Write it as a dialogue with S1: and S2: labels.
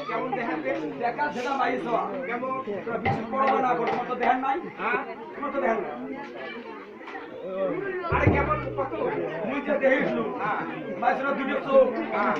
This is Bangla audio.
S1: কেমন দেখাতে দেখা সেটা মাইছো কেমন তোরা বেশি পড়া না করো তোমার তো দেখান নাই হ্যাঁ তোমার তো দেখান আরে কেমন কত মুই যে দেখিসলু হ্যাঁ মাইছো দুটো চোখ হ্যাঁ